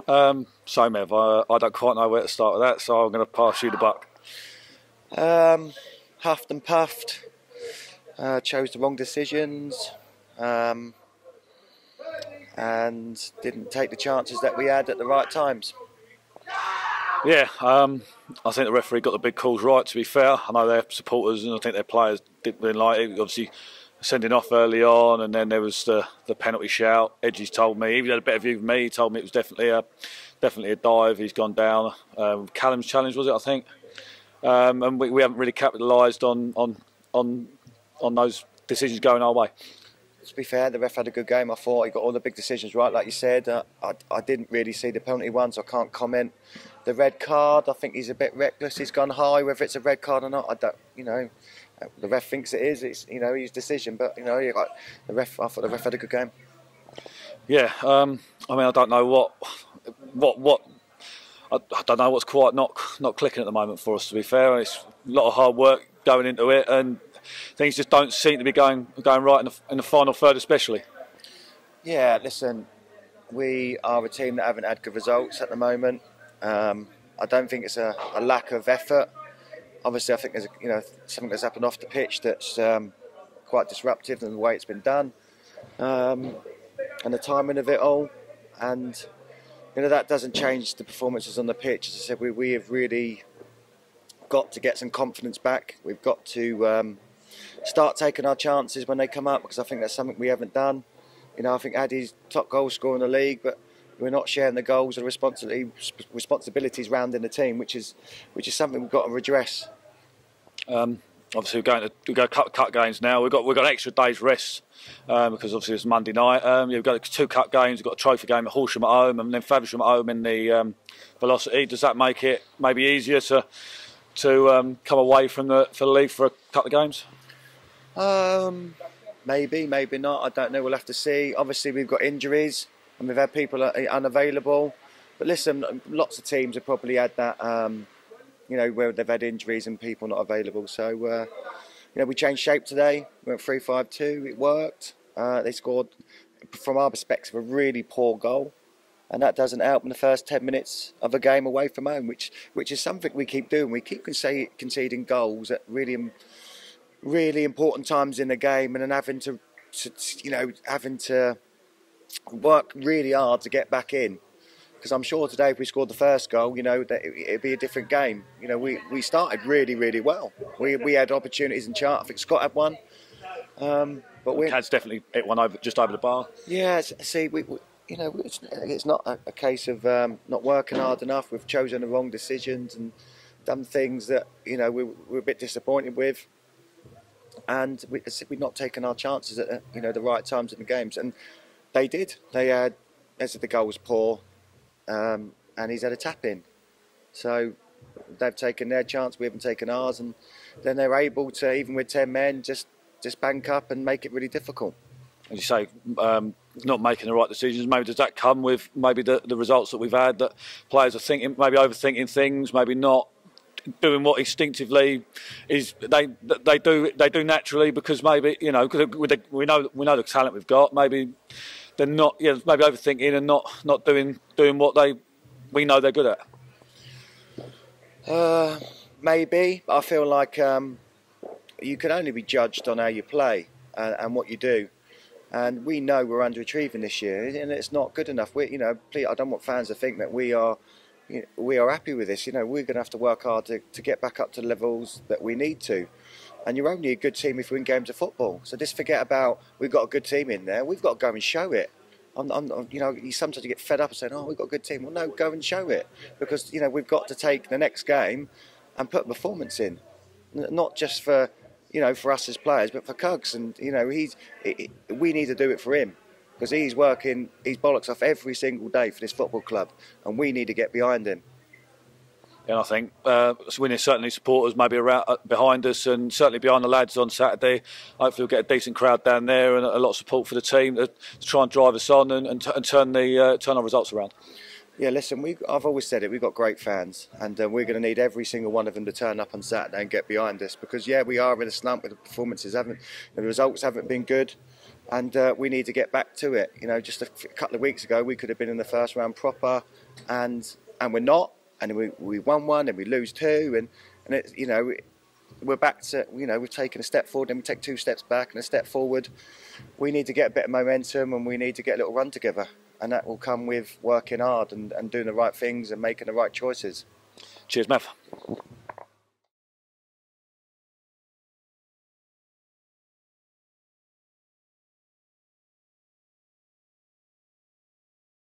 Same Ev. I don't quite know where to start with that, so I'm going to pass you the buck. Huffed and puffed, chose the wrong decisions, and didn't take the chances that we had at the right times. Yeah, I think the referee got the big calls right, to be fair. I know their supporters and I think their players didn't really like it. Obviously, sending off early on, and then there was the penalty shout. Edgy's told me, he had a better view than me, he told me it was definitely a dive. He's gone down. Callum's challenge, was it, I think? And we haven't really capitalised on those decisions going our way. To be fair, the ref had a good game. I thought he got all the big decisions right, like you said. I didn't really see the penalty ones, so I can't comment. The red card, I think he's a bit reckless. He's gone high, whether it's a red card or not. I don't, the ref thinks it is. It's his decision, but I thought the ref had a good game. Yeah, I mean, I don't know what I don't know what's quite not clicking at the moment for us. To be fair, it's a lot of hard work going into it, and things just don't seem to be going right in the final third, especially. Yeah, listen, we are a team that haven't had good results at the moment. I don't think it's a lack of effort. Obviously, I think there's something that's happened off the pitch that's quite disruptive in the way it's been done, and the timing of it all. And that doesn't change the performances on the pitch. As I said, we have really got to get some confidence back. We've got to start taking our chances when they come up, because I think that's something we haven't done. I think Addy's top goal scorer in the league, but we're not sharing the goals or responsibilities round in the team, which is something we've got to redress. Obviously, we're going to cut games now. We've got an extra day's rest because obviously it's Monday night. We've got 2 cut games. We've got a trophy game at Horsham at home, and then Faversham at home in the Velocity. Does that make it maybe easier to come away from the league for a couple of games? Maybe not. I don't know. We'll have to see. Obviously, we've got injuries and we've had people unavailable. But listen, lots of teams have probably had that. Where they've had injuries and people not available. So, we changed shape today. We went 3-5-2. It worked. They scored, from our perspective, a really poor goal, and that doesn't help in the first 10 minutes of a game away from home, which is something we keep doing. We keep conceding goals at really important times in the game, and then having to work really hard to get back in. Because I'm sure today, if we scored the first goal, that it'd be a different game. We started really, really well. We had opportunities in chart. I think Scott had one, but Cad's definitely hit one just over the bar. Yeah, see, it's not a case of not working hard enough. We've chosen the wrong decisions and done things that we're a bit disappointed with, and we've not taken our chances at the right times in the games. And they did. They had, as the goal was poor. And he's had a tap in, so they've taken their chance, we haven't taken ours, and then they're able to, even with 10 men, just bank up and make it really difficult. As you say, not making the right decisions. Maybe does that come with maybe the results that we've had, that players are thinking, maybe overthinking things, maybe not doing what instinctively is they do naturally, because maybe because we know the talent we've got. Maybe they're not, maybe overthinking and not doing what we know they're good at. Maybe, but I feel like you can only be judged on how you play and what you do. And we know we're underachieving this year, and it's not good enough. Please, I don't want fans to think that we are happy with this. We're going to have to work hard to get back up to the levels that we need to. And you're only a good team if you win games of football. So just forget about we've got a good team in there. We've got to go and show it. Sometimes you get fed up and saying, "Oh, we've got a good team." Well, no, go and show it, because we've got to take the next game and put a performance in, not just for for us as players, but for Cugs. And we need to do it for him, because he's working his bollocks off every single day for this football club, and we need to get behind him. And I think winning certainly supporters maybe around behind us, and certainly behind the lads on Saturday. Hopefully we'll get a decent crowd down there and a lot of support for the team to try and drive us on and turn our results around. Yeah, listen, I've always said it, we've got great fans, and we're going to need every single one of them to turn up on Saturday and get behind us, because we are in a slump with the performances. The results haven't been good. and we need to get back to it. You know, just a couple of weeks ago we could have been in the first round proper, and we're not, and we won one and we lose two, and it, you know, we're back to, you know, we've taken a step forward and we take 2 steps back and a step forward. We need to get a bit of momentum and we need to get a little run together, and that will come with working hard and doing the right things and making the right choices. Cheers, Mav.